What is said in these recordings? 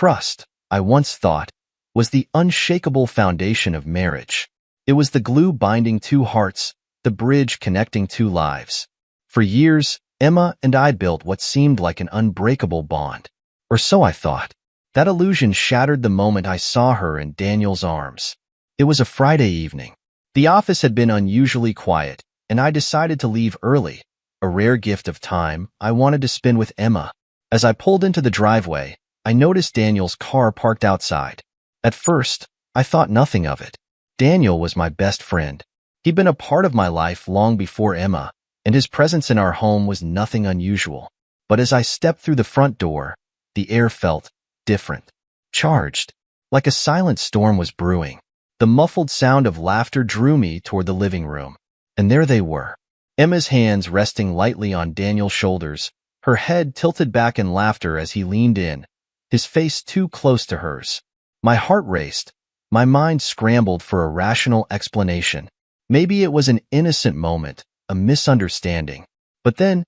Trust, I once thought, was the unshakable foundation of marriage. It was the glue binding two hearts, the bridge connecting two lives. For years, Emma and I built what seemed like an unbreakable bond. Or so I thought. That illusion shattered the moment I saw her in Daniel's arms. It was a Friday evening. The office had been unusually quiet, and I decided to leave early, a rare gift of time I wanted to spend with Emma. As I pulled into the driveway, I noticed Daniel's car parked outside. At first, I thought nothing of it. Daniel was my best friend. He'd been a part of my life long before Emma, and his presence in our home was nothing unusual. But as I stepped through the front door, the air felt different, charged, like a silent storm was brewing. The muffled sound of laughter drew me toward the living room. And there they were, Emma's hands resting lightly on Daniel's shoulders, her head tilted back in laughter as he leaned in, his face too close to hers. My heart raced. My mind scrambled for a rational explanation. Maybe it was an innocent moment, a misunderstanding. But then,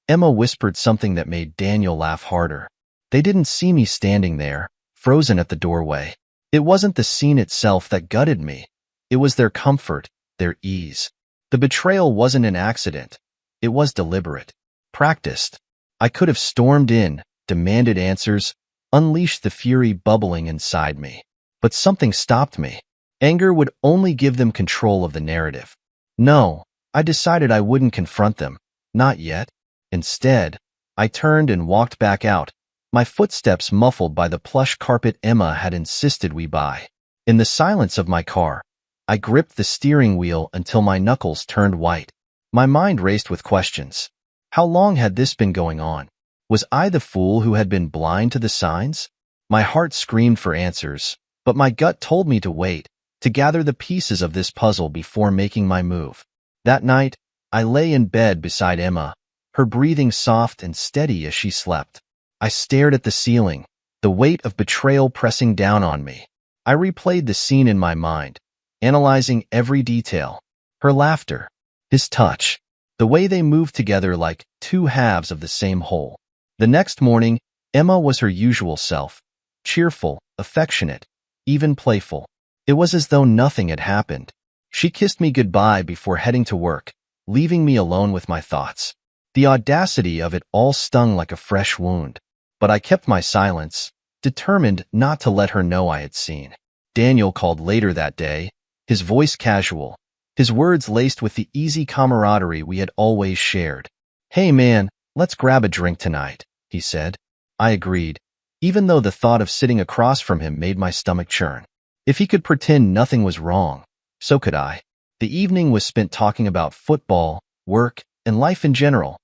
Emma whispered something that made Daniel laugh harder. They didn't see me standing there, frozen at the doorway. It wasn't the scene itself that gutted me. It was their comfort, their ease. The betrayal wasn't an accident. It was deliberate, practiced. I could have stormed in, demanded answers, unleashed the fury bubbling inside me. But something stopped me. Anger would only give them control of the narrative. No, I decided I wouldn't confront them. Not yet. Instead, I turned and walked back out, my footsteps muffled by the plush carpet Emma had insisted we buy. In the silence of my car, I gripped the steering wheel until my knuckles turned white. My mind raced with questions. How long had this been going on? Was I the fool who had been blind to the signs? My heart screamed for answers, but my gut told me to wait, to gather the pieces of this puzzle before making my move. That night, I lay in bed beside Emma, her breathing soft and steady as she slept. I stared at the ceiling, the weight of betrayal pressing down on me. I replayed the scene in my mind, analyzing every detail. Her laughter, his touch, the way they moved together like two halves of the same whole. The next morning, Emma was her usual self, cheerful, affectionate, even playful. It was as though nothing had happened. She kissed me goodbye before heading to work, leaving me alone with my thoughts. The audacity of it all stung like a fresh wound. But I kept my silence, determined not to let her know I had seen. Daniel called later that day, his voice casual, his words laced with the easy camaraderie we had always shared. "Hey man, let's grab a drink tonight," he said. I agreed, even though the thought of sitting across from him made my stomach churn. If he could pretend nothing was wrong, so could I. The evening was spent talking about football, work, and life in general.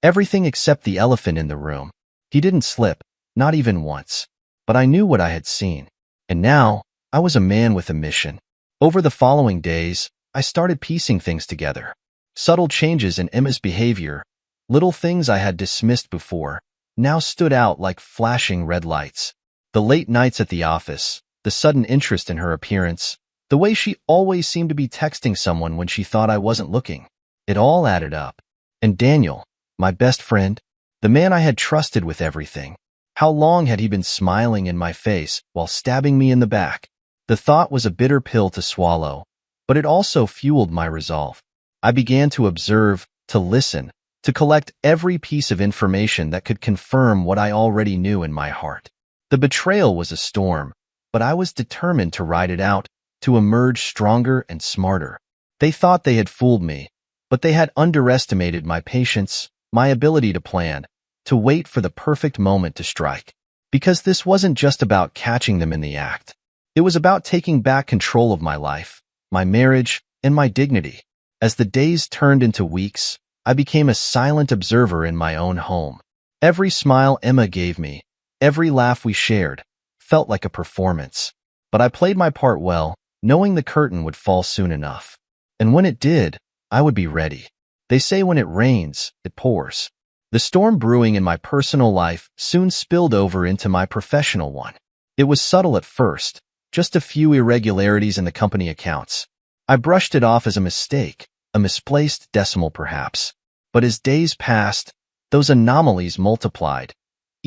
Everything except the elephant in the room. He didn't slip, not even once. But I knew what I had seen. And now, I was a man with a mission. Over the following days, I started piecing things together. Subtle changes in Emma's behavior, little things I had dismissed before, now stood out like flashing red lights. The late nights at the office, the sudden interest in her appearance, the way she always seemed to be texting someone when she thought I wasn't looking. It all added up. And Daniel, my best friend, the man I had trusted with everything. How long had he been smiling in my face while stabbing me in the back? The thought was a bitter pill to swallow, but it also fueled my resolve. I began to observe, to listen, to collect every piece of information that could confirm what I already knew in my heart. The betrayal was a storm, but I was determined to ride it out, to emerge stronger and smarter. They thought they had fooled me, but they had underestimated my patience, my ability to plan, to wait for the perfect moment to strike. Because this wasn't just about catching them in the act. It was about taking back control of my life, my marriage, and my dignity. As the days turned into weeks, I became a silent observer in my own home. Every smile Emma gave me, every laugh we shared, felt like a performance. But I played my part well, knowing the curtain would fall soon enough. And when it did, I would be ready. They say when it rains, it pours. The storm brewing in my personal life soon spilled over into my professional one. It was subtle at first, just a few irregularities in the company accounts. I brushed it off as a mistake, a misplaced decimal perhaps. But as days passed, those anomalies multiplied.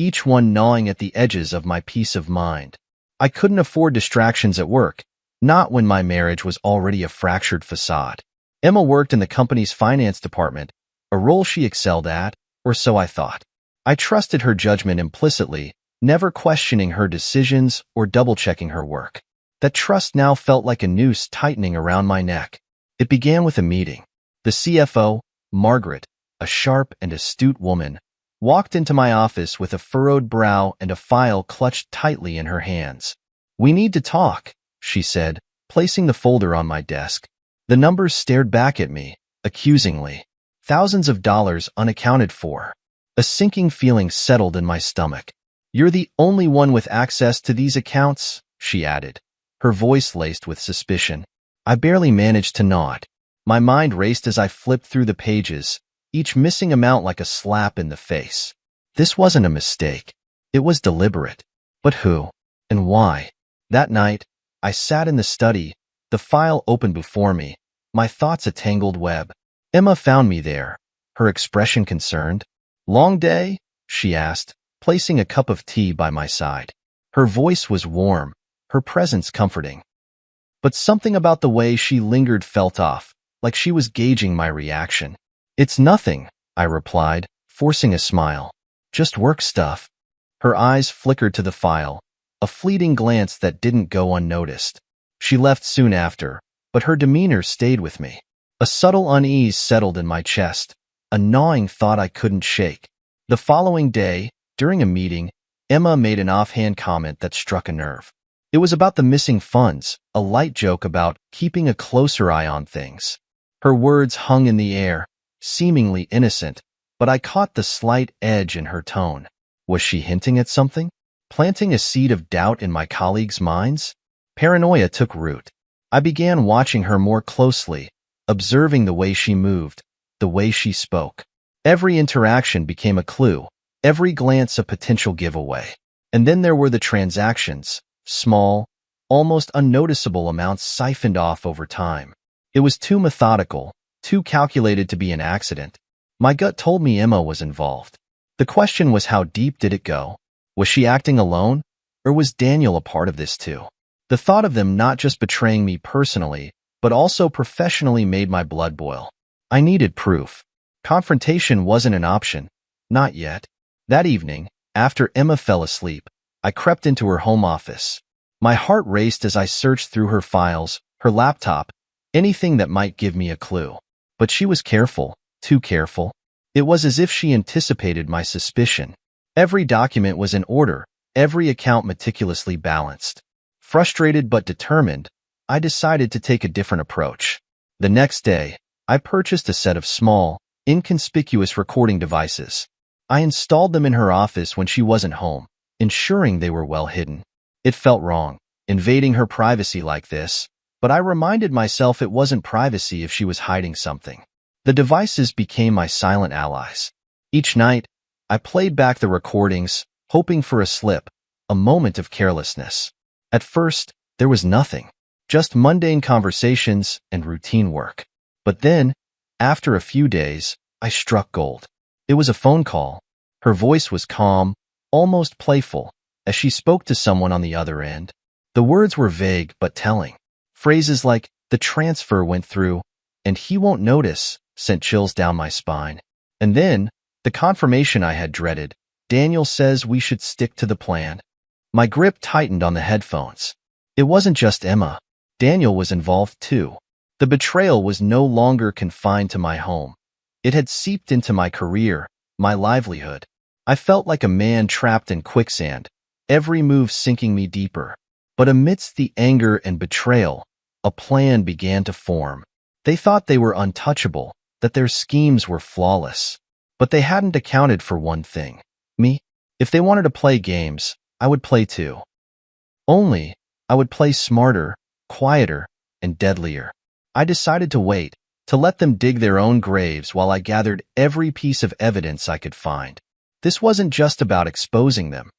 each one gnawing at the edges of my peace of mind. I couldn't afford distractions at work, not when my marriage was already a fractured facade. Emma worked in the company's finance department, a role she excelled at, or so I thought. I trusted her judgment implicitly, never questioning her decisions or double-checking her work. That trust now felt like a noose tightening around my neck. It began with a meeting. The CFO, Margaret, a sharp and astute woman, walked into my office with a furrowed brow and a file clutched tightly in her hands. "We need to talk," she said, placing the folder on my desk. The numbers stared back at me, accusingly. Thousands of dollars unaccounted for. A sinking feeling settled in my stomach. "You're the only one with access to these accounts," she added, her voice laced with suspicion. I barely managed to nod. My mind raced as I flipped through the pages, each missing amount like a slap in the face. This wasn't a mistake. It was deliberate. But who? And why? That night, I sat in the study, the file open before me, my thoughts a tangled web. Emma found me there, her expression concerned. "Long day?" she asked, placing a cup of tea by my side. Her voice was warm, her presence comforting. But something about the way she lingered felt off, like she was gauging my reaction. "It's nothing," I replied, forcing a smile. "Just work stuff." Her eyes flickered to the file, a fleeting glance that didn't go unnoticed. She left soon after, but her demeanor stayed with me. A subtle unease settled in my chest, a gnawing thought I couldn't shake. The following day, during a meeting, Emma made an offhand comment that struck a nerve. It was about the missing funds, a light joke about keeping a closer eye on things. Her words hung in the air, seemingly innocent, but I caught the slight edge in her tone. Was she hinting at something? Planting a seed of doubt in my colleagues' minds? Paranoia took root. I began watching her more closely, observing the way she moved, the way she spoke. Every interaction became a clue, every glance a potential giveaway. And then there were the transactions, small, almost unnoticeable amounts siphoned off over time. It was too methodical, too calculated to be an accident. My gut told me Emma was involved. The question was, how deep did it go? Was she acting alone? Or was Daniel a part of this too? The thought of them not just betraying me personally, but also professionally made my blood boil. I needed proof. Confrontation wasn't an option. Not yet. That evening, after Emma fell asleep, I crept into her home office. My heart raced as I searched through her files, her laptop, anything that might give me a clue. But she was careful, too careful. It was as if she anticipated my suspicion. Every document was in order, every account meticulously balanced. Frustrated but determined, I decided to take a different approach. The next day, I purchased a set of small, inconspicuous recording devices. I installed them in her office when she wasn't home, ensuring they were well hidden. It felt wrong, invading her privacy like this, but I reminded myself it wasn't privacy if she was hiding something. The devices became my silent allies. Each night, I played back the recordings, hoping for a slip, a moment of carelessness. At first, there was nothing, just mundane conversations and routine work. But then, after a few days, I struck gold. It was a phone call. Her voice was calm, almost playful, as she spoke to someone on the other end. The words were vague but telling. Phrases like, "the transfer went through," and "he won't notice," sent chills down my spine. And then, the confirmation I had dreaded, "Daniel says we should stick to the plan." My grip tightened on the headphones. It wasn't just Emma. Daniel was involved too. The betrayal was no longer confined to my home. It had seeped into my career, my livelihood. I felt like a man trapped in quicksand, every move sinking me deeper. But amidst the anger and betrayal, a plan began to form. They thought they were untouchable, that their schemes were flawless. But they hadn't accounted for one thing: me. If they wanted to play games, I would play too. Only, I would play smarter, quieter, and deadlier. I decided to wait, to let them dig their own graves while I gathered every piece of evidence I could find. This wasn't just about exposing them.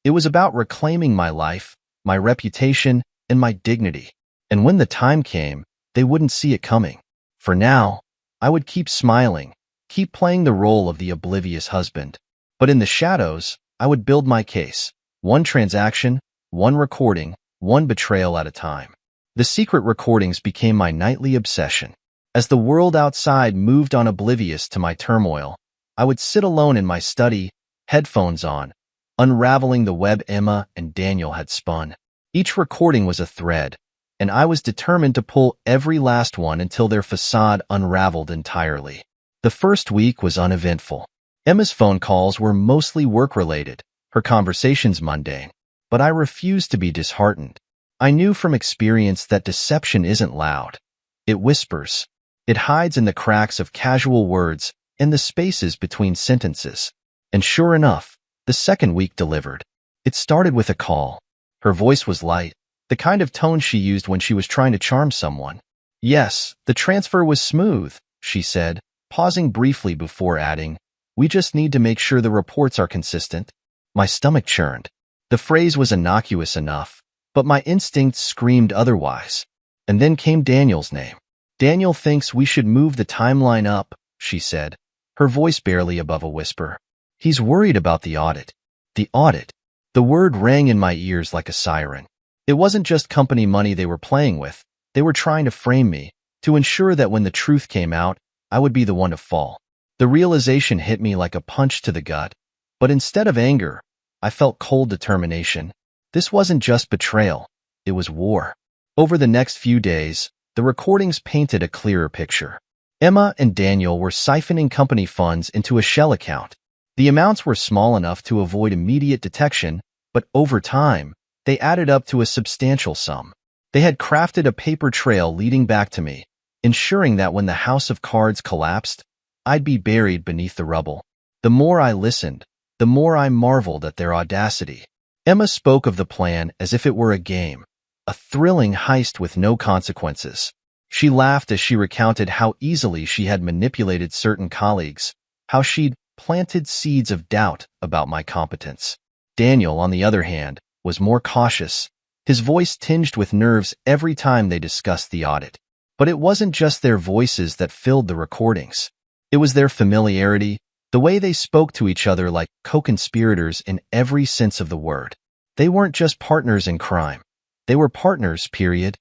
It was about reclaiming my life, my reputation, and my dignity. And when the time came, they wouldn't see it coming. For now, I would keep smiling, keep playing the role of the oblivious husband. But in the shadows, I would build my case. One transaction, one recording, one betrayal at a time. The secret recordings became my nightly obsession. As the world outside moved on oblivious to my turmoil, I would sit alone in my study, headphones on, unraveling the web Emma and Daniel had spun. Each recording was a thread, and I was determined to pull every last one until their facade unraveled entirely. The first week was uneventful. Emma's phone calls were mostly work-related, her conversations mundane, but I refused to be disheartened. I knew from experience that deception isn't loud. It whispers. It hides in the cracks of casual words and the spaces between sentences. And sure enough, the second week delivered. It started with a call. Her voice was light, the kind of tone she used when she was trying to charm someone. Yes, the transfer was smooth, she said, pausing briefly before adding, "We just need to make sure the reports are consistent." My stomach churned. The phrase was innocuous enough, but my instincts screamed otherwise. And then came Daniel's name. "Daniel thinks we should move the timeline up," she said, her voice barely above a whisper. "He's worried about the audit." The audit. The word rang in my ears like a siren. It wasn't just company money they were playing with. They were trying to frame me, to ensure that when the truth came out, I would be the one to fall. The realization hit me like a punch to the gut, but instead of anger, I felt cold determination. This wasn't just betrayal, it was war. Over the next few days, the recordings painted a clearer picture. Emma and Daniel were siphoning company funds into a shell account. The amounts were small enough to avoid immediate detection, but over time, they added up to a substantial sum. They had crafted a paper trail leading back to me, ensuring that when the house of cards collapsed, I'd be buried beneath the rubble. The more I listened, the more I marveled at their audacity. Emma spoke of the plan as if it were a game, a thrilling heist with no consequences. She laughed as she recounted how easily she had manipulated certain colleagues, how she'd planted seeds of doubt about my competence. Daniel, on the other hand, was more cautious, his voice tinged with nerves every time they discussed the audit. But it wasn't just their voices that filled the recordings. It was their familiarity, the way they spoke to each other like co-conspirators in every sense of the word. They weren't just partners in crime. They were partners, period.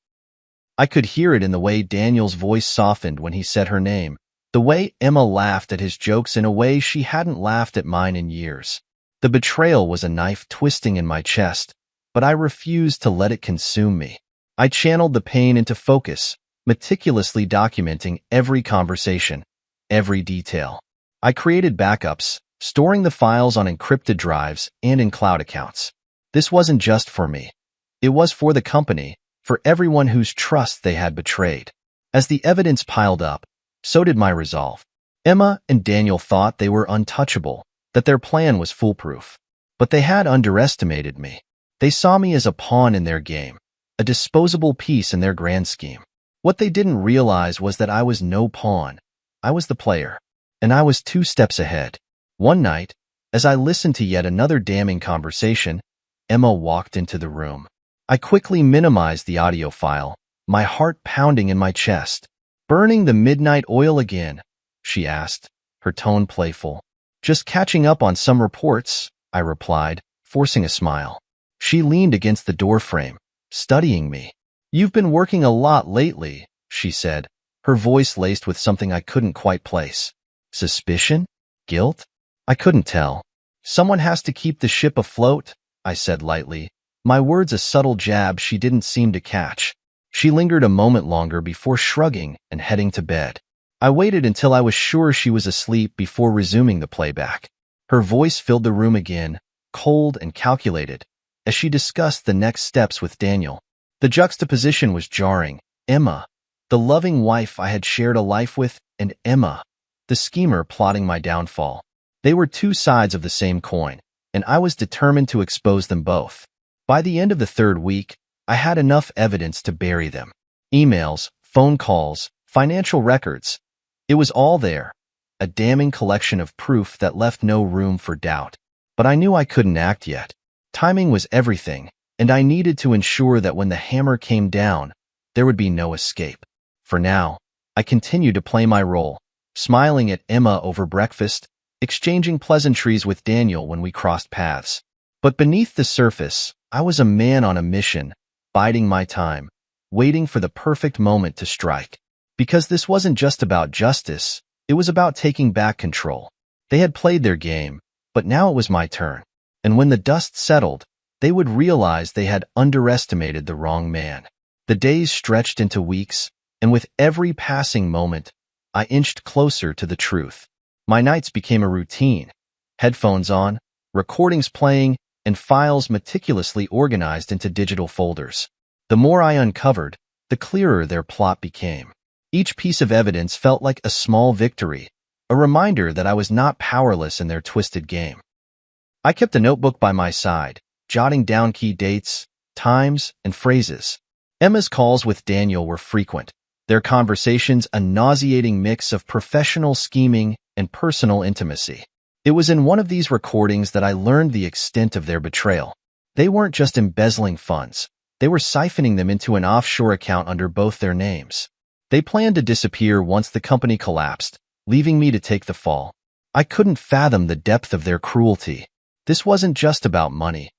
I could hear it in the way Daniel's voice softened when he said her name, the way Emma laughed at his jokes in a way she hadn't laughed at mine in years. The betrayal was a knife twisting in my chest, but I refused to let it consume me. I channeled the pain into focus, meticulously documenting every conversation, every detail. I created backups, storing the files on encrypted drives and in cloud accounts. This wasn't just for me. It was for the company, for everyone whose trust they had betrayed. As the evidence piled up, so did my resolve. Emma and Daniel thought they were untouchable, that their plan was foolproof. But they had underestimated me. They saw me as a pawn in their game, a disposable piece in their grand scheme. What they didn't realize was that I was no pawn. I was the player, and I was 2 steps ahead. One night, as I listened to yet another damning conversation, Emma walked into the room. I quickly minimized the audio file, my heart pounding in my chest. "Burning the midnight oil again?" she asked, her tone playful. "Just catching up on some reports," I replied, forcing a smile. She leaned against the doorframe, studying me. "You've been working a lot lately," she said, her voice laced with something I couldn't quite place. Suspicion? Guilt? I couldn't tell. "Someone has to keep the ship afloat," I said lightly, my words a subtle jab she didn't seem to catch. She lingered a moment longer before shrugging and heading to bed. I waited until I was sure she was asleep before resuming the playback. Her voice filled the room again, cold and calculated, as she discussed the next steps with Daniel. The juxtaposition was jarring. Emma, the loving wife I had shared a life with, and Emma, the schemer plotting my downfall. They were 2 sides of the same coin, and I was determined to expose them both. By the end of the 3rd week, I had enough evidence to bury them. Emails, phone calls, financial records. It was all there, a damning collection of proof that left no room for doubt. But I knew I couldn't act yet. Timing was everything, and I needed to ensure that when the hammer came down, there would be no escape. For now, I continued to play my role, smiling at Emma over breakfast, exchanging pleasantries with Daniel when we crossed paths. But beneath the surface, I was a man on a mission, biding my time, waiting for the perfect moment to strike. Because this wasn't just about justice, it was about taking back control. They had played their game, but now it was my turn. And when the dust settled, they would realize they had underestimated the wrong man. The days stretched into weeks, and with every passing moment, I inched closer to the truth. My nights became a routine, headphones on, recordings playing, and files meticulously organized into digital folders. The more I uncovered, the clearer their plot became. Each piece of evidence felt like a small victory, a reminder that I was not powerless in their twisted game. I kept a notebook by my side, jotting down key dates, times, and phrases. Emma's calls with Daniel were frequent, their conversations a nauseating mix of professional scheming and personal intimacy. It was in one of these recordings that I learned the extent of their betrayal. They weren't just embezzling funds. They were siphoning them into an offshore account under both their names. They planned to disappear once the company collapsed, leaving me to take the fall. I couldn't fathom the depth of their cruelty. This wasn't just about money.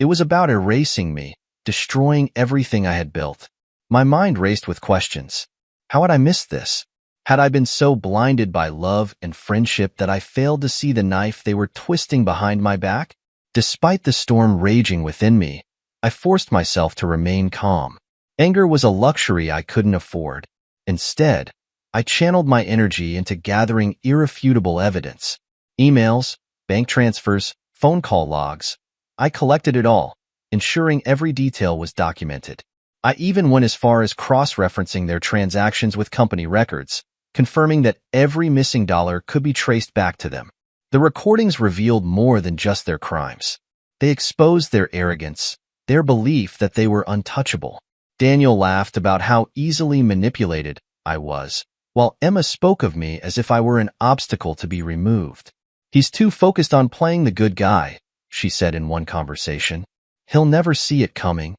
It was about erasing me, destroying everything I had built. My mind raced with questions. How had I missed this? Had I been so blinded by love and friendship that I failed to see the knife they were twisting behind my back? Despite the storm raging within me, I forced myself to remain calm. Anger was a luxury I couldn't afford. Instead, I channeled my energy into gathering irrefutable evidence. Emails, bank transfers, phone call logs. I collected it all, ensuring every detail was documented. I even went as far as cross-referencing their transactions with company records, confirming that every missing dollar could be traced back to them. The recordings revealed more than just their crimes. They exposed their arrogance, their belief that they were untouchable. Daniel laughed about how easily manipulated I was, while Emma spoke of me as if I were an obstacle to be removed. "He's too focused on playing the good guy," she said in one conversation. "He'll never see it coming."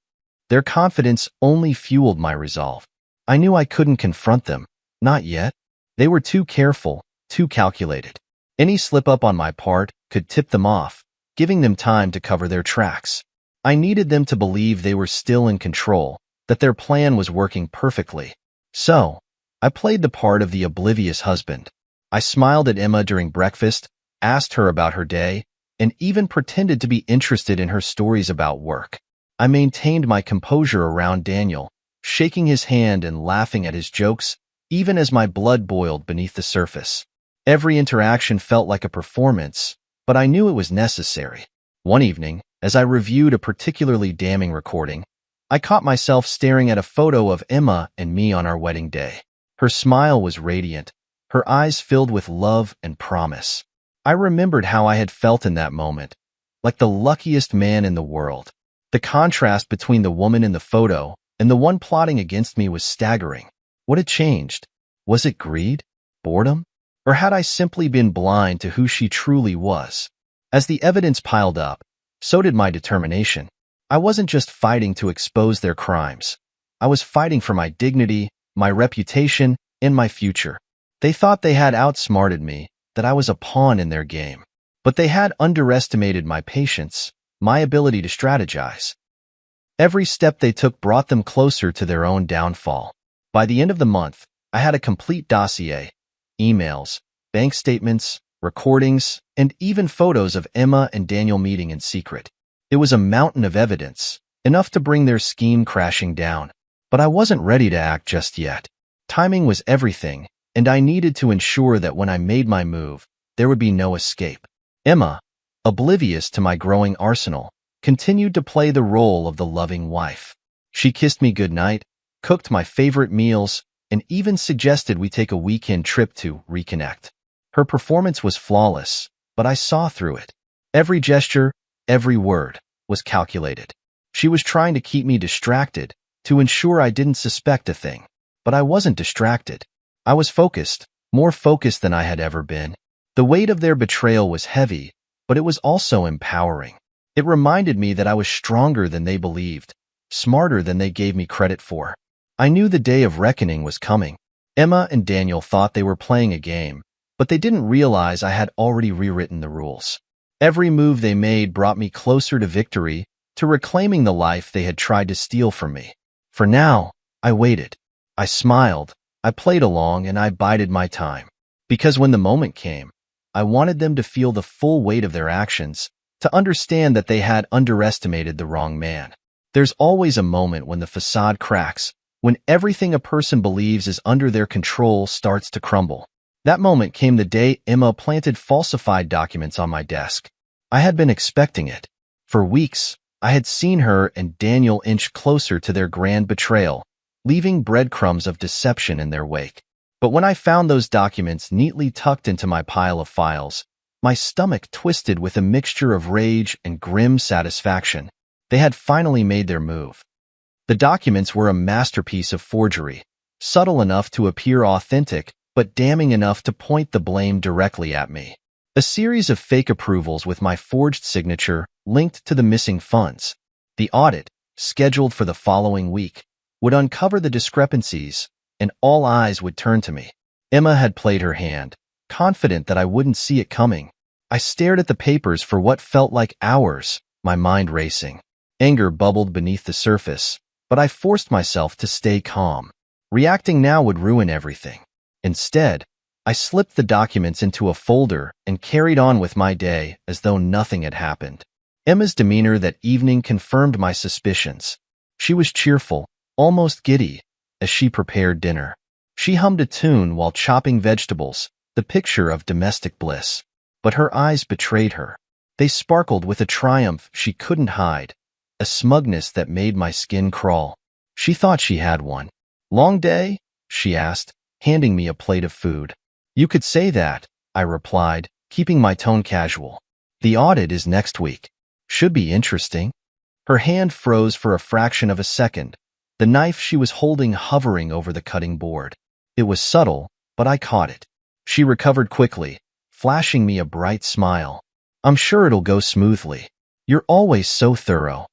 Their confidence only fueled my resolve. I knew I couldn't confront them. Not yet. They were too careful, too calculated. Any slip-up on my part could tip them off, giving them time to cover their tracks. I needed them to believe they were still in control, that their plan was working perfectly. So, I played the part of the oblivious husband. I smiled at Emma during breakfast, asked her about her day, and even pretended to be interested in her stories about work. I maintained my composure around Daniel, shaking his hand and laughing at his jokes, even as my blood boiled beneath the surface. Every interaction felt like a performance, but I knew it was necessary. One evening, as I reviewed a particularly damning recording, I caught myself staring at a photo of Emma and me on our wedding day. Her smile was radiant, her eyes filled with love and promise. I remembered how I had felt in that moment, like the luckiest man in the world. The contrast between the woman in the photo and the one plotting against me was staggering. What had changed? Was it greed? Boredom? Or had I simply been blind to who she truly was? As the evidence piled up, so did my determination. I wasn't just fighting to expose their crimes. I was fighting for my dignity, my reputation, and my future. They thought they had outsmarted me, that I was a pawn in their game. But they had underestimated my patience, my ability to strategize. Every step they took brought them closer to their own downfall. By the end of the month, I had a complete dossier, emails, bank statements, recordings, and even photos of Emma and Daniel meeting in secret. It was a mountain of evidence, enough to bring their scheme crashing down. But I wasn't ready to act just yet. Timing was everything, and I needed to ensure that when I made my move, there would be no escape. Emma, oblivious to my growing arsenal, continued to play the role of the loving wife. She kissed me goodnight, cooked my favorite meals, and even suggested we take a weekend trip to reconnect. Her performance was flawless, but I saw through it. Every gesture, every word, was calculated. She was trying to keep me distracted, to ensure I didn't suspect a thing. But I wasn't distracted. I was focused, more focused than I had ever been. The weight of their betrayal was heavy, but it was also empowering. It reminded me that I was stronger than they believed, smarter than they gave me credit for. I knew the day of reckoning was coming. Emma and Daniel thought they were playing a game, But they didn't realize I had already rewritten the rules. Every move they made brought me closer to victory, to reclaiming the life they had tried to steal from me. For now, I waited. I smiled, I played along, and I bided my time. Because when the moment came, I wanted them to feel the full weight of their actions, to understand that they had underestimated the wrong man. There's always a moment when the facade cracks, when everything a person believes is under their control starts to crumble. That moment came the day Emma planted falsified documents on my desk. I had been expecting it. For weeks, I had seen her and Daniel inch closer to their grand betrayal, leaving breadcrumbs of deception in their wake. But when I found those documents neatly tucked into my pile of files, my stomach twisted with a mixture of rage and grim satisfaction. They had finally made their move. The documents were a masterpiece of forgery, subtle enough to appear authentic, but damning enough to point the blame directly at me. A series of fake approvals with my forged signature linked to the missing funds. The audit, scheduled for the following week, would uncover the discrepancies, and all eyes would turn to me. Emma had played her hand, confident that I wouldn't see it coming. I stared at the papers for what felt like hours, my mind racing. Anger bubbled beneath the surface, but I forced myself to stay calm. Reacting now would ruin everything. Instead, I slipped the documents into a folder and carried on with my day as though nothing had happened. Emma's demeanor that evening confirmed my suspicions. She was cheerful, almost giddy, as she prepared dinner. She hummed a tune while chopping vegetables, the picture of domestic bliss. But her eyes betrayed her. They sparkled with a triumph she couldn't hide, a smugness that made my skin crawl. She thought she had one. "Long day?" she asked, handing me a plate of food. "You could say that," I replied, keeping my tone casual. "The audit is next week. Should be interesting." Her hand froze for a fraction of a second, the knife she was holding hovering over the cutting board. It was subtle, but I caught it. She recovered quickly, flashing me a bright smile. "I'm sure it'll go smoothly. You're always so thorough."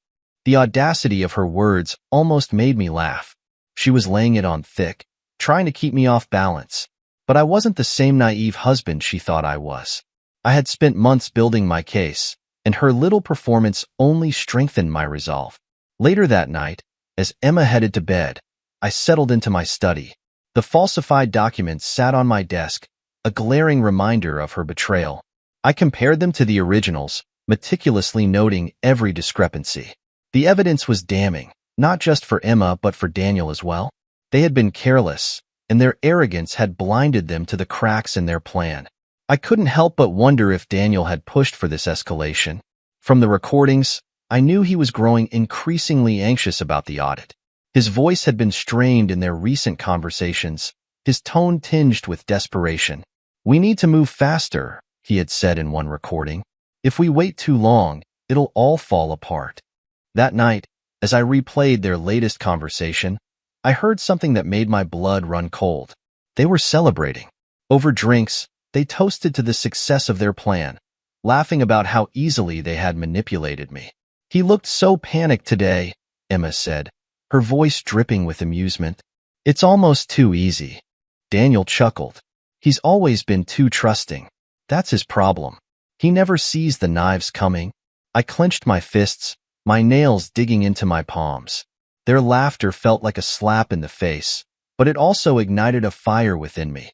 The audacity of her words almost made me laugh. She was laying it on thick, trying to keep me off balance. But I wasn't the same naive husband she thought I was. I had spent months building my case, and her little performance only strengthened my resolve. Later that night, as Emma headed to bed, I settled into my study. The falsified documents sat on my desk, a glaring reminder of her betrayal. I compared them to the originals, meticulously noting every discrepancy. The evidence was damning, not just for Emma but for Daniel as well. They had been careless, and their arrogance had blinded them to the cracks in their plan. I couldn't help but wonder if Daniel had pushed for this escalation. From the recordings, I knew he was growing increasingly anxious about the audit. His voice had been strained in their recent conversations, his tone tinged with desperation. "We need to move faster," he had said in one recording. "If we wait too long, it'll all fall apart." That night, as I replayed their latest conversation, I heard something that made my blood run cold. They were celebrating. Over drinks, they toasted to the success of their plan, laughing about how easily they had manipulated me. "He looked so panicked today," Emma said, her voice dripping with amusement. "It's almost too easy." Daniel chuckled. "He's always been too trusting. That's his problem. He never sees the knives coming." I clenched my fists, my nails digging into my palms. Their laughter felt like a slap in the face, but it also ignited a fire within me.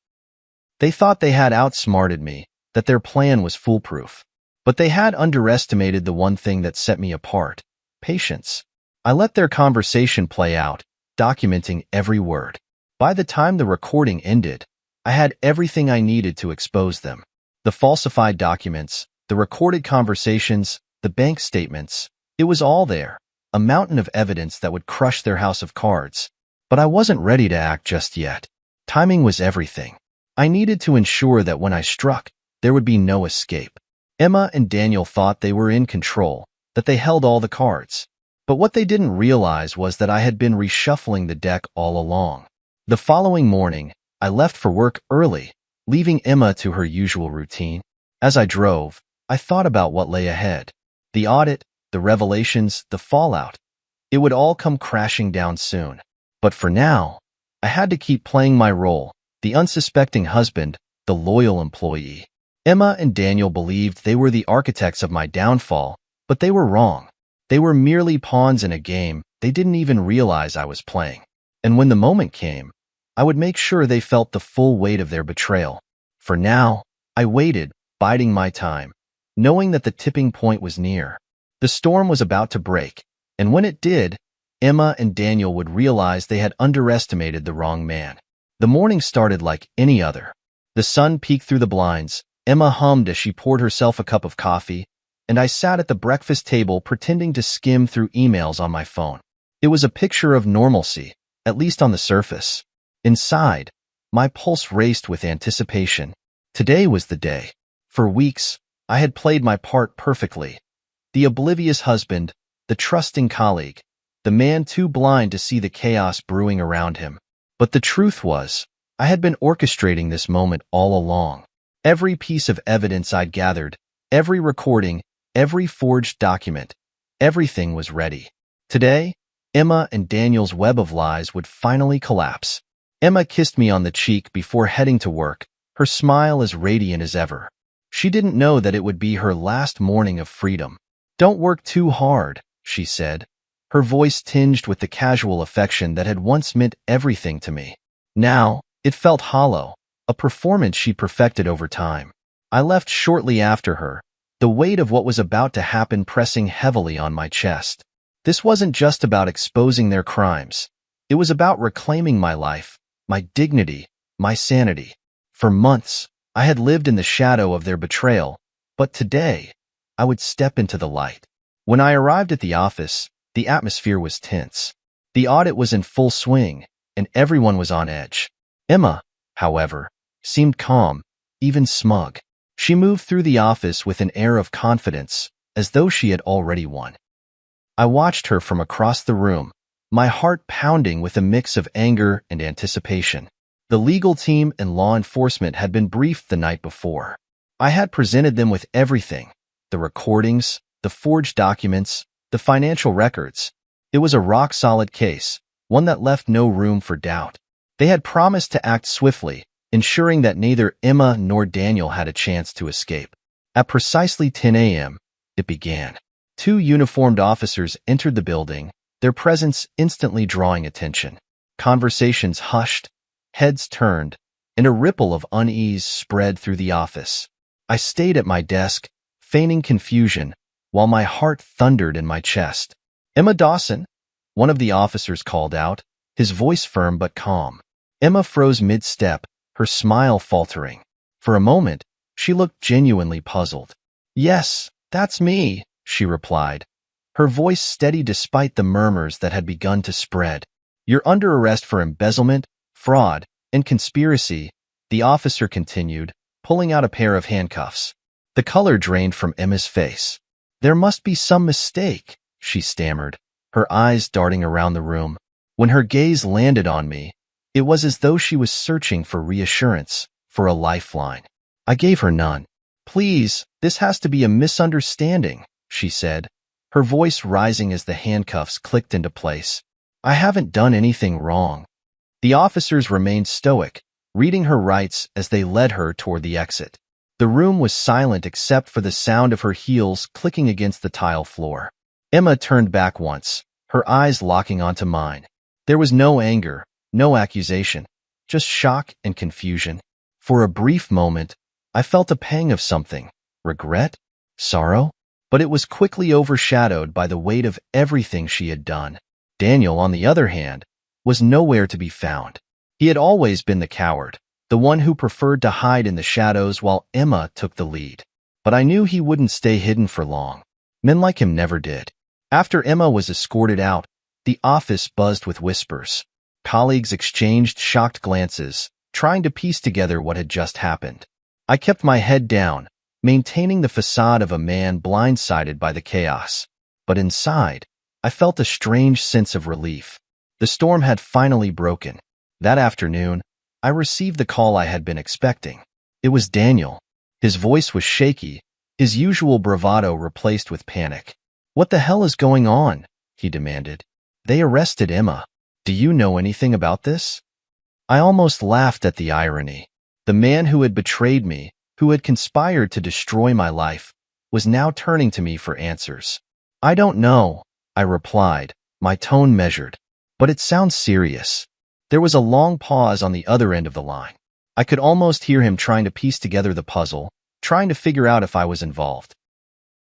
They thought they had outsmarted me, that their plan was foolproof. But they had underestimated the one thing that set me apart: patience. I let their conversation play out, documenting every word. By the time the recording ended, I had everything I needed to expose them. The falsified documents, the recorded conversations, the bank statements, it was all there. A mountain of evidence that would crush their house of cards. But I wasn't ready to act just yet. Timing was everything. I needed to ensure that when I struck, there would be no escape. Emma and Daniel thought they were in control, that they held all the cards. But what they didn't realize was that I had been reshuffling the deck all along. The following morning, I left for work early, leaving Emma to her usual routine. As I drove, I thought about what lay ahead. The audit, the revelations, the fallout. It would all come crashing down soon. But for now, I had to keep playing my role, the unsuspecting husband, the loyal employee. Emma and Daniel believed they were the architects of my downfall, but they were wrong. They were merely pawns in a game they didn't even realize I was playing. And when the moment came, I would make sure they felt the full weight of their betrayal. For now, I waited, biding my time, knowing that the tipping point was near. The storm was about to break, and when it did, Emma and Daniel would realize they had underestimated the wrong man. The morning started like any other. The sun peeked through the blinds, Emma hummed as she poured herself a cup of coffee, and I sat at the breakfast table pretending to skim through emails on my phone. It was a picture of normalcy, at least on the surface. Inside, my pulse raced with anticipation. Today was the day. For weeks, I had played my part perfectly. The oblivious husband, the trusting colleague, the man too blind to see the chaos brewing around him. But the truth was, I had been orchestrating this moment all along. Every piece of evidence I'd gathered, every recording, every forged document, everything was ready. Today, Emma and Daniel's web of lies would finally collapse. Emma kissed me on the cheek before heading to work, her smile as radiant as ever. She didn't know that it would be her last morning of freedom. "Don't work too hard," she said, her voice tinged with the casual affection that had once meant everything to me. Now, it felt hollow, a performance she perfected over time. I left shortly after her, the weight of what was about to happen pressing heavily on my chest. This wasn't just about exposing their crimes. It was about reclaiming my life, my dignity, my sanity. For months, I had lived in the shadow of their betrayal, but today, I would step into the light. When I arrived at the office, the atmosphere was tense. The audit was in full swing, and everyone was on edge. Emma, however, seemed calm, even smug. She moved through the office with an air of confidence, as though she had already won. I watched her from across the room, my heart pounding with a mix of anger and anticipation. The legal team and law enforcement had been briefed the night before. I had presented them with everything: the recordings, the forged documents, the financial records. It was a rock-solid case, one that left no room for doubt. They had promised to act swiftly, ensuring that neither Emma nor Daniel had a chance to escape. At precisely 10 a.m., it began. 2 uniformed officers entered the building, their presence instantly drawing attention. Conversations hushed, heads turned, and a ripple of unease spread through the office. I stayed at my desk, feigning confusion, while my heart thundered in my chest. "Emma Dawson," one of the officers called out, his voice firm but calm. Emma froze mid-step, her smile faltering. For a moment, she looked genuinely puzzled. "Yes, that's me," she replied, her voice steady despite the murmurs that had begun to spread. "You're under arrest for embezzlement, fraud, and conspiracy," the officer continued, pulling out a pair of handcuffs. The color drained from Emma's face. "There must be some mistake," she stammered, her eyes darting around the room. When her gaze landed on me, it was as though she was searching for reassurance, for a lifeline. I gave her none. "Please, this has to be a misunderstanding," she said, her voice rising as the handcuffs clicked into place. "I haven't done anything wrong." The officers remained stoic, reading her rights as they led her toward the exit. The room was silent except for the sound of her heels clicking against the tile floor. Emma turned back once, her eyes locking onto mine. There was no anger, no accusation, just shock and confusion. For a brief moment, I felt a pang of something: regret, sorrow, but it was quickly overshadowed by the weight of everything she had done. Daniel, on the other hand, was nowhere to be found. He had always been the coward, the one who preferred to hide in the shadows while Emma took the lead. But I knew he wouldn't stay hidden for long. Men like him never did. After Emma was escorted out, the office buzzed with whispers. Colleagues exchanged shocked glances, trying to piece together what had just happened. I kept my head down, maintaining the facade of a man blindsided by the chaos. But inside, I felt a strange sense of relief. The storm had finally broken. That afternoon, I received the call I had been expecting. It was Daniel. His voice was shaky, his usual bravado replaced with panic. "What the hell is going on?" he demanded. "They arrested Emma. Do you know anything about this?" I almost laughed at the irony. The man who had betrayed me, who had conspired to destroy my life, was now turning to me for answers. I don't know, I replied, my tone measured. But it sounds serious. There was a long pause on the other end of the line. I could almost hear him trying to piece together the puzzle, trying to figure out if I was involved.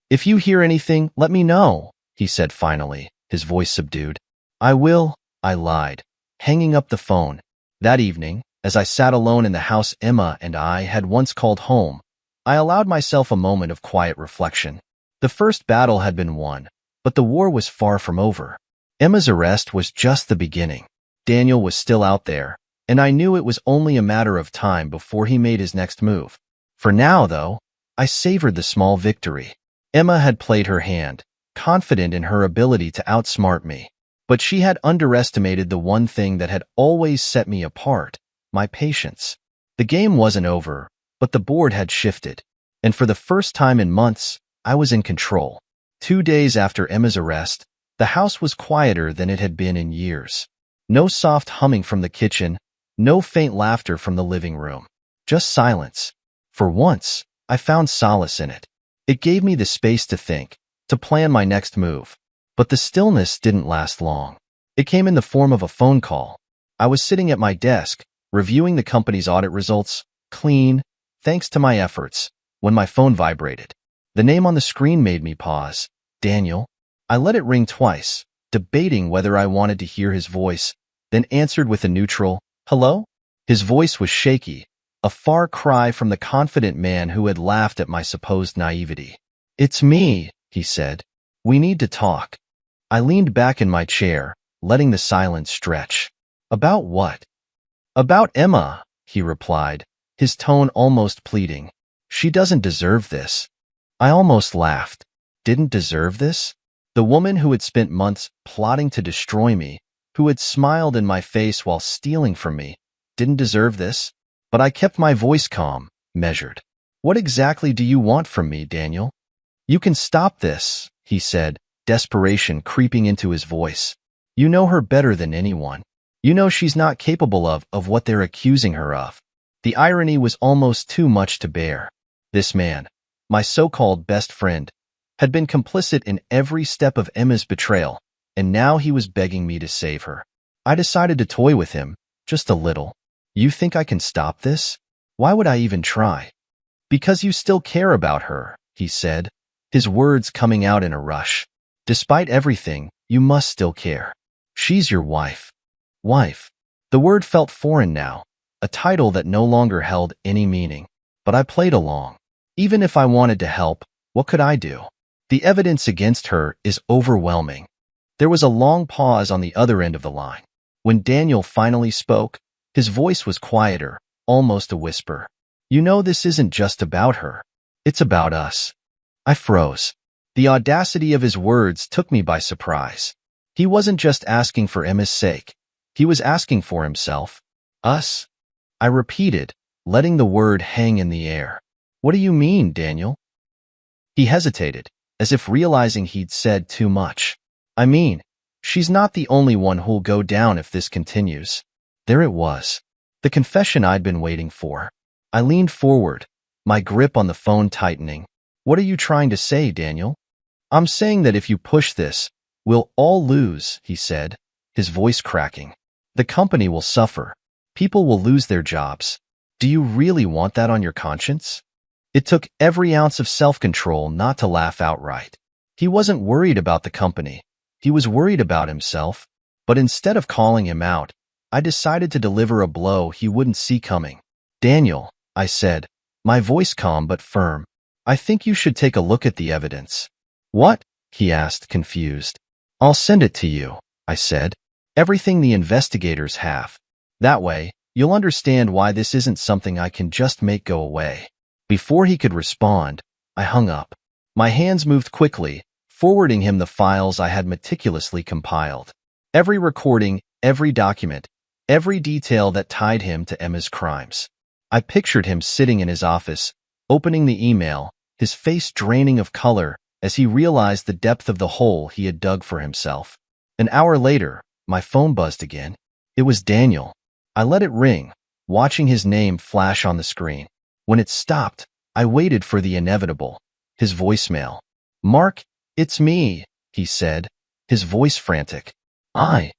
If you hear anything, let me know, he said finally, his voice subdued. I will, I lied, hanging up the phone. That evening, as I sat alone in the house Emma and I had once called home, I allowed myself a moment of quiet reflection. The first battle had been won, but the war was far from over. Emma's arrest was just the beginning. Daniel was still out there, and I knew it was only a matter of time before he made his next move. For now, though, I savored the small victory. Emma had played her hand, confident in her ability to outsmart me. But she had underestimated the one thing that had always set me apart, my patience. The game wasn't over, but the board had shifted. And for the first time in months, I was in control. 2 days after Emma's arrest, the house was quieter than it had been in years. No soft humming from the kitchen, no faint laughter from the living room. Just silence. For once, I found solace in it. It gave me the space to think, to plan my next move. But the stillness didn't last long. It came in the form of a phone call. I was sitting at my desk, reviewing the company's audit results, clean, thanks to my efforts, when my phone vibrated. The name on the screen made me pause. Daniel. I let it ring twice, debating whether I wanted to hear his voice, then answered with a neutral, hello? His voice was shaky, a far cry from the confident man who had laughed at my supposed naivety. It's me, he said. We need to talk. I leaned back in my chair, letting the silence stretch. About what? About Emma, he replied, his tone almost pleading. She doesn't deserve this. I almost laughed. Didn't deserve this? The woman who had spent months plotting to destroy me, who had smiled in my face while stealing from me, didn't deserve this? But I kept my voice calm, measured. What exactly do you want from me, Daniel? You can stop this, he said, desperation creeping into his voice. You know her better than anyone. You know she's not capable of what they're accusing her of. The irony was almost too much to bear. This man, my so-called best friend, had been complicit in every step of Emma's betrayal, and now he was begging me to save her. I decided to toy with him, just a little. You think I can stop this? Why would I even try? Because you still care about her, he said, his words coming out in a rush. Despite everything, you must still care. She's your wife. Wife. The word felt foreign now, a title that no longer held any meaning. But I played along. Even if I wanted to help, what could I do? The evidence against her is overwhelming. There was a long pause on the other end of the line. When Daniel finally spoke, his voice was quieter, almost a whisper. You know this isn't just about her. It's about us. I froze. The audacity of his words took me by surprise. He wasn't just asking for Emma's sake. He was asking for himself. Us? I repeated, letting the word hang in the air. What do you mean, Daniel? He hesitated, as if realizing he'd said too much. I mean, she's not the only one who'll go down if this continues. There it was. The confession I'd been waiting for. I leaned forward, my grip on the phone tightening. What are you trying to say, Daniel? I'm saying that if you push this, we'll all lose, he said, his voice cracking. The company will suffer. People will lose their jobs. Do you really want that on your conscience? It took every ounce of self-control not to laugh outright. He wasn't worried about the company. He was worried about himself. But instead of calling him out, I decided to deliver a blow he wouldn't see coming. Daniel, I said, my voice calm but firm. I think you should take a look at the evidence. What? He asked, confused. I'll send it to you, I said. Everything the investigators have. That way, you'll understand why this isn't something I can just make go away. Before he could respond, I hung up. My hands moved quickly, forwarding him the files I had meticulously compiled. Every recording, every document, every detail that tied him to Emma's crimes. I pictured him sitting in his office, opening the email, his face draining of color as he realized the depth of the hole he had dug for himself. An hour later, my phone buzzed again. It was Daniel. I let it ring, watching his name flash on the screen. When it stopped, I waited for the inevitable. His voicemail. "Mark, it's me," he said, his voice frantic. I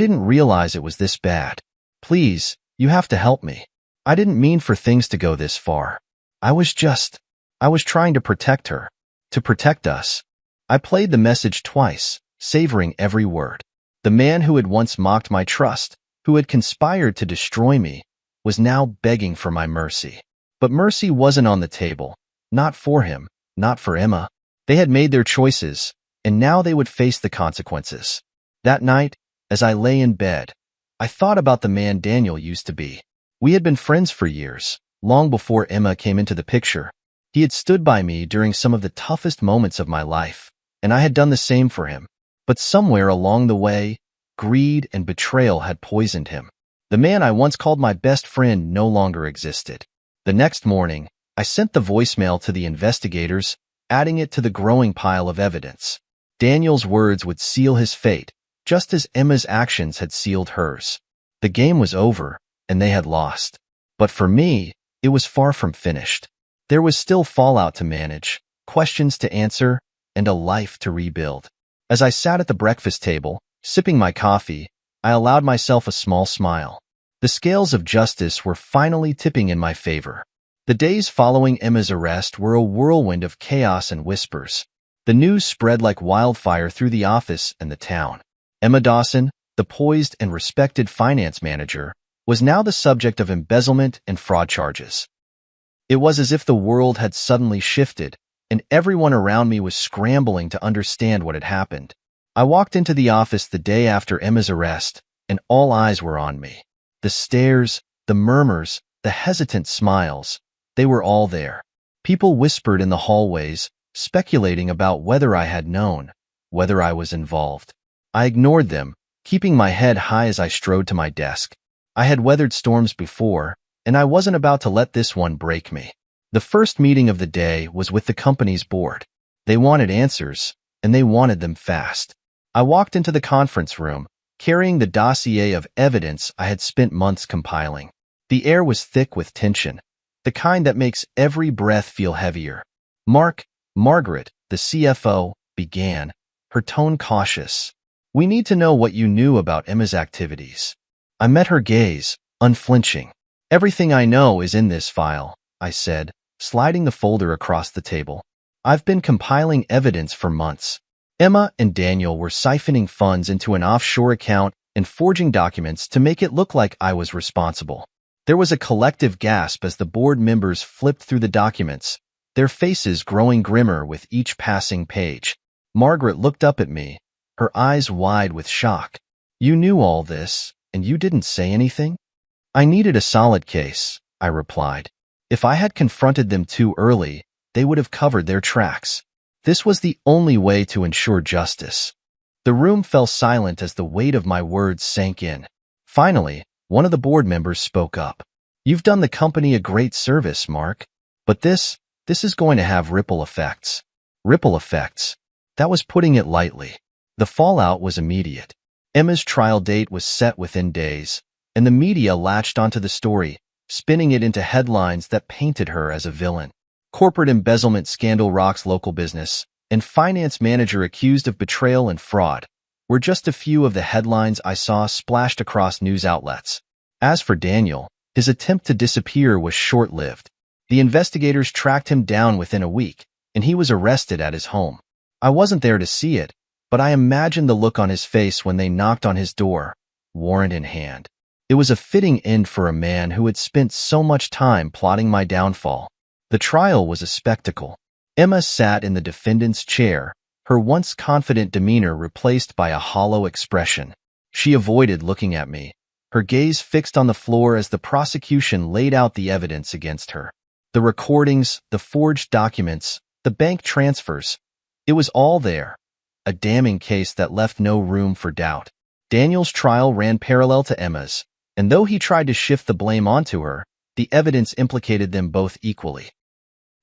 didn't realize it was this bad. "Please, you have to help me. I didn't mean for things to go this far. I was trying to protect her. To protect us." I played the message twice, savoring every word. The man who had once mocked my trust, who had conspired to destroy me, was now begging for my mercy. But mercy wasn't on the table. Not for him, not for Emma. They had made their choices, and now they would face the consequences. That night, as I lay in bed, I thought about the man Daniel used to be. We had been friends for years, long before Emma came into the picture. He had stood by me during some of the toughest moments of my life, and I had done the same for him. But somewhere along the way, greed and betrayal had poisoned him. The man I once called my best friend no longer existed. The next morning, I sent the voicemail to the investigators, adding it to the growing pile of evidence. Daniel's words would seal his fate, just as Emma's actions had sealed hers. The game was over, and they had lost. But for me, it was far from finished. There was still fallout to manage, questions to answer, and a life to rebuild. As I sat at the breakfast table, sipping my coffee, I allowed myself a small smile. The scales of justice were finally tipping in my favor. The days following Emma's arrest were a whirlwind of chaos and whispers. The news spread like wildfire through the office and the town. Emma Dawson, the poised and respected finance manager, was now the subject of embezzlement and fraud charges. It was as if the world had suddenly shifted, and everyone around me was scrambling to understand what had happened. I walked into the office the day after Emma's arrest, and all eyes were on me. The stares, the murmurs, the hesitant smiles, they were all there. People whispered in the hallways, speculating about whether I had known, whether I was involved. I ignored them, keeping my head high as I strode to my desk. I had weathered storms before, and I wasn't about to let this one break me. The first meeting of the day was with the company's board. They wanted answers, and they wanted them fast. I walked into the conference room, carrying the dossier of evidence I had spent months compiling. The air was thick with tension, the kind that makes every breath feel heavier. Margaret, the CFO, began, her tone cautious. "We need to know what you knew about Emma's activities." I met her gaze, unflinching. "Everything I know is in this file," I said, sliding the folder across the table. "I've been compiling evidence for months. Emma and Daniel were siphoning funds into an offshore account and forging documents to make it look like I was responsible." There was a collective gasp as the board members flipped through the documents, their faces growing grimmer with each passing page. Margaret looked up at me, her eyes wide with shock. "You knew all this, and you didn't say anything?" "I needed a solid case," I replied. "If I had confronted them too early, they would have covered their tracks. This was the only way to ensure justice." The room fell silent as the weight of my words sank in. Finally, one of the board members spoke up. "You've done the company a great service, Mark. But this is going to have ripple effects." Ripple effects. That was putting it lightly. The fallout was immediate. Emma's trial date was set within days, and the media latched onto the story, spinning it into headlines that painted her as a villain. "Corporate embezzlement scandal rocks local business," and "finance manager accused of betrayal and fraud" were just a few of the headlines I saw splashed across news outlets. As for Daniel, his attempt to disappear was short-lived. The investigators tracked him down within a week, and he was arrested at his home. I wasn't there to see it, but I imagined the look on his face when they knocked on his door, warrant in hand. It was a fitting end for a man who had spent so much time plotting my downfall. The trial was a spectacle. Emma sat in the defendant's chair, her once confident demeanor replaced by a hollow expression. She avoided looking at me, her gaze fixed on the floor as the prosecution laid out the evidence against her. The recordings, the forged documents, the bank transfers, it was all there. A damning case that left no room for doubt. Daniel's trial ran parallel to Emma's, and though he tried to shift the blame onto her, the evidence implicated them both equally.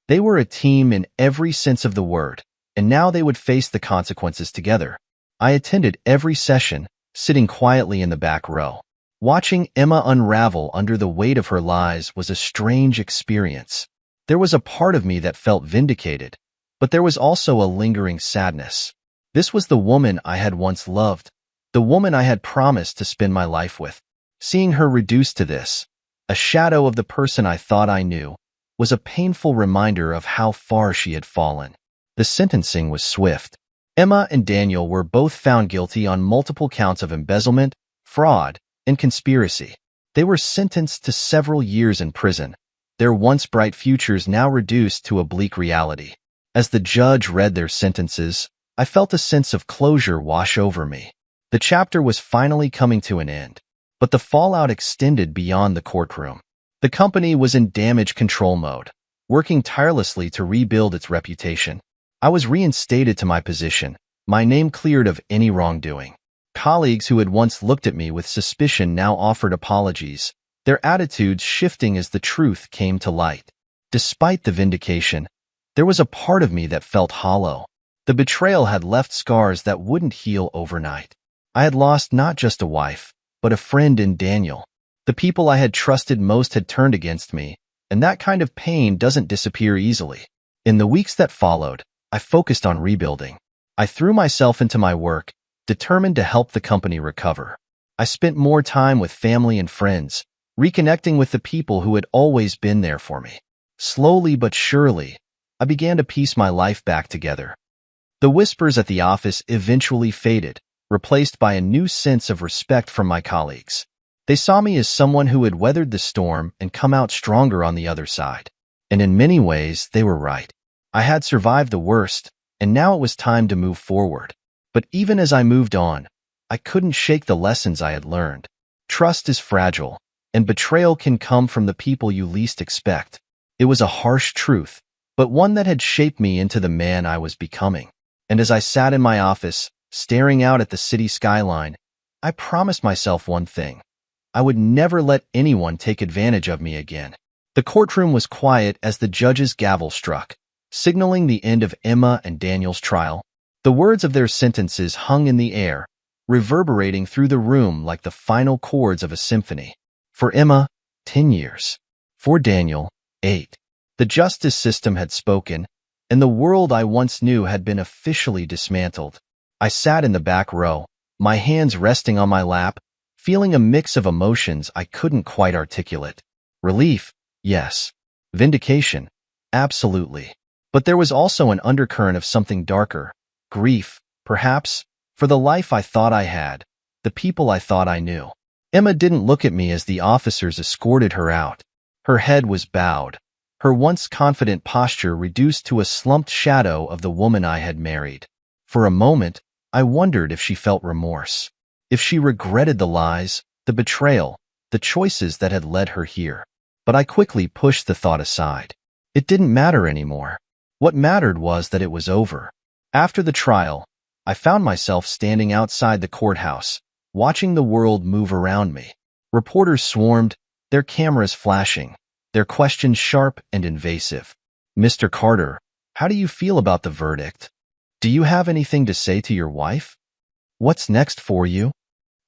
They were a team in every sense of the word, and now they would face the consequences together. I attended every session, sitting quietly in the back row. Watching Emma unravel under the weight of her lies was a strange experience. There was a part of me that felt vindicated, but there was also a lingering sadness. This was the woman I had once loved, the woman I had promised to spend my life with. Seeing her reduced to this, a shadow of the person I thought I knew, was a painful reminder of how far she had fallen. The sentencing was swift. Emma and Daniel were both found guilty on multiple counts of embezzlement, fraud, and conspiracy. They were sentenced to several years in prison, their once bright futures now reduced to a bleak reality. As the judge read their sentences, I felt a sense of closure wash over me. The chapter was finally coming to an end, but the fallout extended beyond the courtroom. The company was in damage control mode, working tirelessly to rebuild its reputation. I was reinstated to my position, my name cleared of any wrongdoing. Colleagues who had once looked at me with suspicion now offered apologies, their attitudes shifting as the truth came to light. Despite the vindication, there was a part of me that felt hollow. The betrayal had left scars that wouldn't heal overnight. I had lost not just a wife, but a friend in Daniel. The people I had trusted most had turned against me, and that kind of pain doesn't disappear easily. In the weeks that followed, I focused on rebuilding. I threw myself into my work, determined to help the company recover. I spent more time with family and friends, reconnecting with the people who had always been there for me. Slowly but surely, I began to piece my life back together. The whispers at the office eventually faded, replaced by a new sense of respect from my colleagues. They saw me as someone who had weathered the storm and come out stronger on the other side. And in many ways, they were right. I had survived the worst, and now it was time to move forward. But even as I moved on, I couldn't shake the lessons I had learned. Trust is fragile, and betrayal can come from the people you least expect. It was a harsh truth, but one that had shaped me into the man I was becoming. And as I sat in my office, staring out at the city skyline, I promised myself one thing. I would never let anyone take advantage of me again. The courtroom was quiet as the judge's gavel struck, signaling the end of Emma and Daniel's trial. The words of their sentences hung in the air, reverberating through the room like the final chords of a symphony. For Emma, 10 years. For Daniel, 8. The justice system had spoken, and the world I once knew had been officially dismantled. I sat in the back row, my hands resting on my lap, feeling a mix of emotions I couldn't quite articulate. Relief, yes. Vindication, absolutely. But there was also an undercurrent of something darker. Grief, perhaps, for the life I thought I had, the people I thought I knew. Emma didn't look at me as the officers escorted her out. Her head was bowed, her once confident posture reduced to a slumped shadow of the woman I had married. For a moment, I wondered if she felt remorse, if she regretted the lies, the betrayal, the choices that had led her here. But I quickly pushed the thought aside. It didn't matter anymore. What mattered was that it was over. After the trial, I found myself standing outside the courthouse, watching the world move around me. Reporters swarmed, their cameras flashing, their questions sharp and invasive. "Mr. Carter, how do you feel about the verdict? Do you have anything to say to your wife? What's next for you?"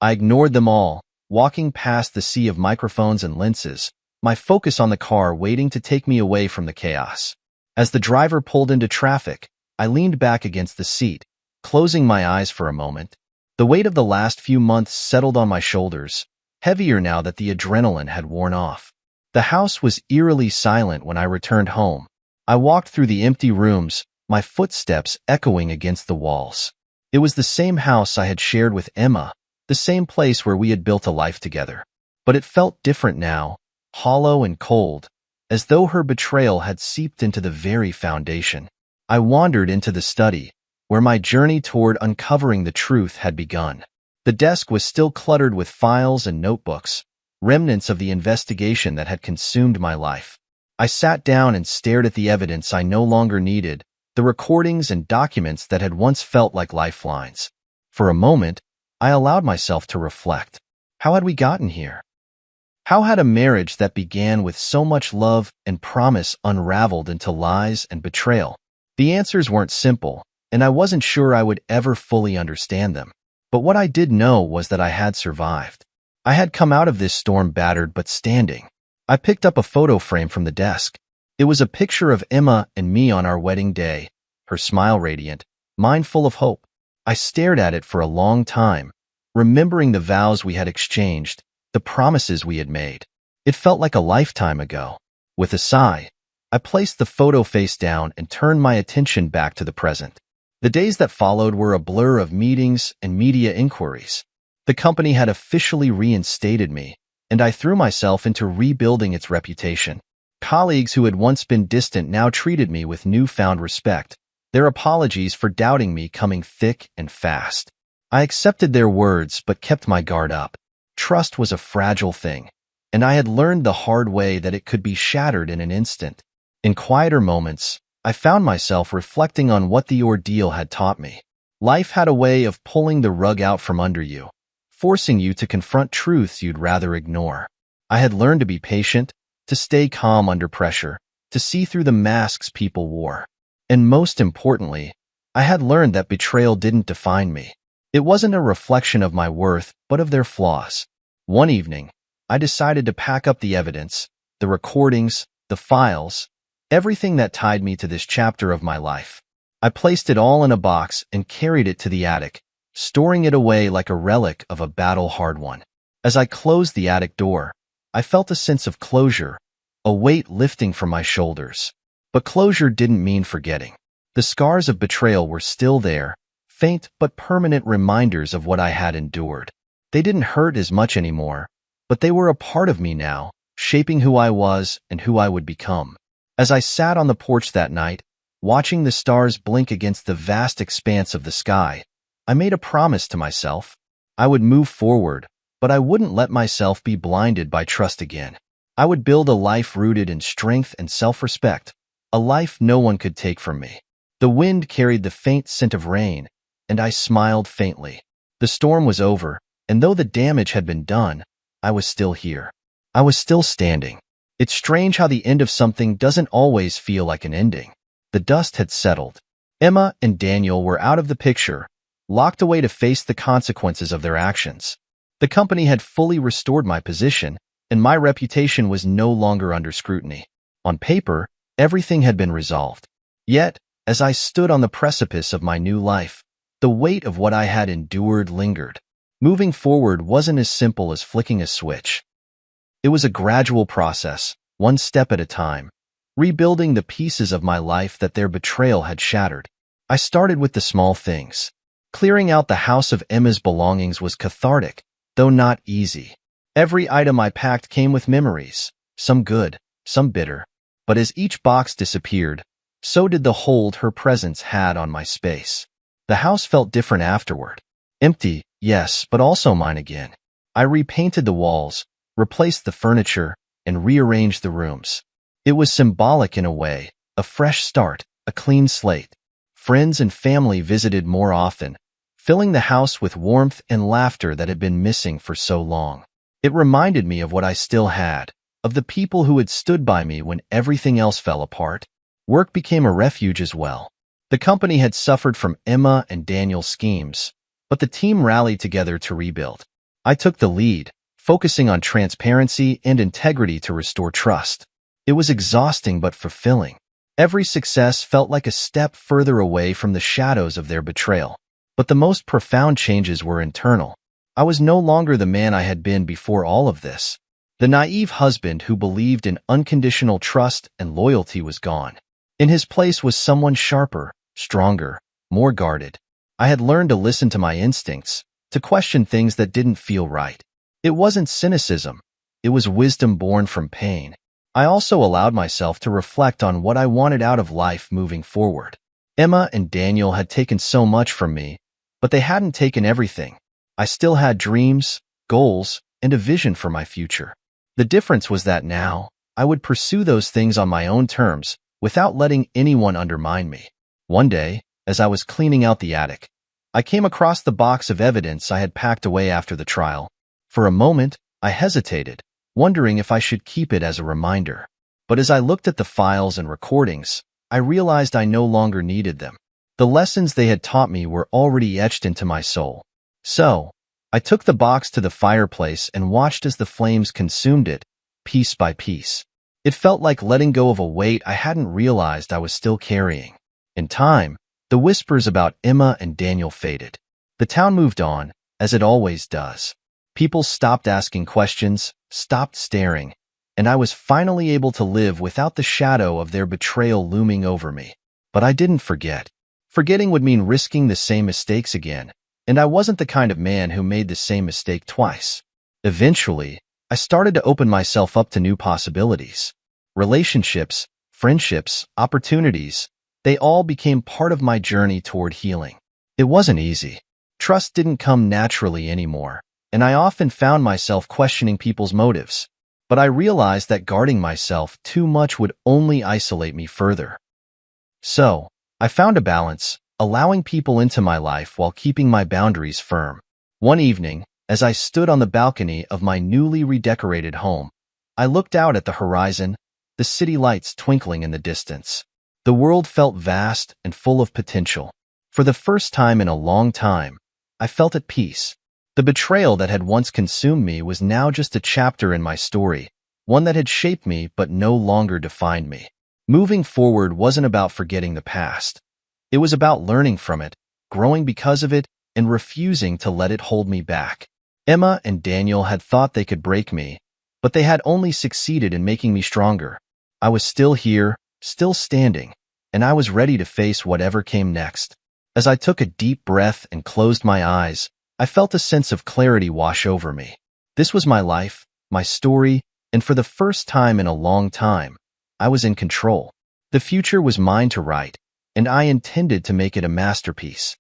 I ignored them all, walking past the sea of microphones and lenses, my focus on the car waiting to take me away from the chaos. As the driver pulled into traffic, I leaned back against the seat, closing my eyes for a moment. The weight of the last few months settled on my shoulders, heavier now that the adrenaline had worn off. The house was eerily silent when I returned home. I walked through the empty rooms, my footsteps echoing against the walls. It was the same house I had shared with Emma, the same place where we had built a life together. But it felt different now, hollow and cold, as though her betrayal had seeped into the very foundation. I wandered into the study, where my journey toward uncovering the truth had begun. The desk was still cluttered with files and notebooks, remnants of the investigation that had consumed my life. I sat down and stared at the evidence I no longer needed, the recordings and documents that had once felt like lifelines. For a moment, I allowed myself to reflect. How had we gotten here? How had a marriage that began with so much love and promise unraveled into lies and betrayal? The answers weren't simple, and I wasn't sure I would ever fully understand them. But what I did know was that I had survived. I had come out of this storm battered but standing. I picked up a photo frame from the desk. It was a picture of Emma and me on our wedding day, her smile radiant, mine full of hope. I stared at it for a long time, remembering the vows we had exchanged, the promises we had made. It felt like a lifetime ago. With a sigh, I placed the photo face down and turned my attention back to the present. The days that followed were a blur of meetings and media inquiries. The company had officially reinstated me, and I threw myself into rebuilding its reputation. Colleagues who had once been distant now treated me with newfound respect, their apologies for doubting me coming thick and fast. I accepted their words but kept my guard up. Trust was a fragile thing, and I had learned the hard way that it could be shattered in an instant. In quieter moments, I found myself reflecting on what the ordeal had taught me. Life had a way of pulling the rug out from under you, forcing you to confront truths you'd rather ignore. I had learned to be patient, to stay calm under pressure, to see through the masks people wore. And most importantly, I had learned that betrayal didn't define me. It wasn't a reflection of my worth, but of their flaws. One evening, I decided to pack up the evidence, the recordings, the files, everything that tied me to this chapter of my life. I placed it all in a box and carried it to the attic, storing it away like a relic of a battle-hard one. As I closed the attic door, I felt a sense of closure, a weight lifting from my shoulders. But closure didn't mean forgetting. The scars of betrayal were still there, faint but permanent reminders of what I had endured. They didn't hurt as much anymore, but they were a part of me now, shaping who I was and who I would become. As I sat on the porch that night, watching the stars blink against the vast expanse of the sky, I made a promise to myself. I would move forward, but I wouldn't let myself be blinded by trust again. I would build a life rooted in strength and self-respect, a life no one could take from me. The wind carried the faint scent of rain, and I smiled faintly. The storm was over, and though the damage had been done, I was still here. I was still standing. It's strange how the end of something doesn't always feel like an ending. The dust had settled. Emma and Daniel were out of the picture, locked away to face the consequences of their actions. The company had fully restored my position, and my reputation was no longer under scrutiny. On paper, everything had been resolved. Yet, as I stood on the precipice of my new life, the weight of what I had endured lingered. Moving forward wasn't as simple as flicking a switch. It was a gradual process, one step at a time, rebuilding the pieces of my life that their betrayal had shattered. I started with the small things. Clearing out the house of Emma's belongings was cathartic, though not easy. Every item I packed came with memories, some good, some bitter. But as each box disappeared, so did the hold her presence had on my space. The house felt different afterward. Empty, yes, but also mine again. I repainted the walls, replaced the furniture, and rearranged the rooms. It was symbolic in a way, a fresh start, a clean slate. Friends and family visited more often, filling the house with warmth and laughter that had been missing for so long. It reminded me of what I still had, of the people who had stood by me when everything else fell apart. Work became a refuge as well. The company had suffered from Emma and Daniel's schemes, but the team rallied together to rebuild. I took the lead, focusing on transparency and integrity to restore trust. It was exhausting but fulfilling. Every success felt like a step further away from the shadows of their betrayal. But the most profound changes were internal. I was no longer the man I had been before all of this. The naive husband who believed in unconditional trust and loyalty was gone. In his place was someone sharper, stronger, more guarded. I had learned to listen to my instincts, to question things that didn't feel right. It wasn't cynicism. It was wisdom born from pain. I also allowed myself to reflect on what I wanted out of life moving forward. Emma and Daniel had taken so much from me, but they hadn't taken everything. I still had dreams, goals, and a vision for my future. The difference was that now, I would pursue those things on my own terms, without letting anyone undermine me. One day, as I was cleaning out the attic, I came across the box of evidence I had packed away after the trial. For a moment, I hesitated, wondering if I should keep it as a reminder. But as I looked at the files and recordings, I realized I no longer needed them. The lessons they had taught me were already etched into my soul. So, I took the box to the fireplace and watched as the flames consumed it, piece by piece. It felt like letting go of a weight I hadn't realized I was still carrying. In time, the whispers about Emma and Daniel faded. The town moved on, as it always does. People stopped asking questions, stopped staring, and I was finally able to live without the shadow of their betrayal looming over me. But I didn't forget. Forgetting would mean risking the same mistakes again, and I wasn't the kind of man who made the same mistake twice. Eventually, I started to open myself up to new possibilities. Relationships, friendships, opportunities, they all became part of my journey toward healing. It wasn't easy. Trust didn't come naturally anymore, and I often found myself questioning people's motives. But I realized that guarding myself too much would only isolate me further. So, I found a balance, allowing people into my life while keeping my boundaries firm. One evening, as I stood on the balcony of my newly redecorated home, I looked out at the horizon, the city lights twinkling in the distance. The world felt vast and full of potential. For the first time in a long time, I felt at peace. The betrayal that had once consumed me was now just a chapter in my story, one that had shaped me but no longer defined me. Moving forward wasn't about forgetting the past. It was about learning from it, growing because of it, and refusing to let it hold me back. Emma and Daniel had thought they could break me, but they had only succeeded in making me stronger. I was still here, still standing, and I was ready to face whatever came next. As I took a deep breath and closed my eyes, I felt a sense of clarity wash over me. This was my life, my story, and for the first time in a long time, I was in control. The future was mine to write, and I intended to make it a masterpiece.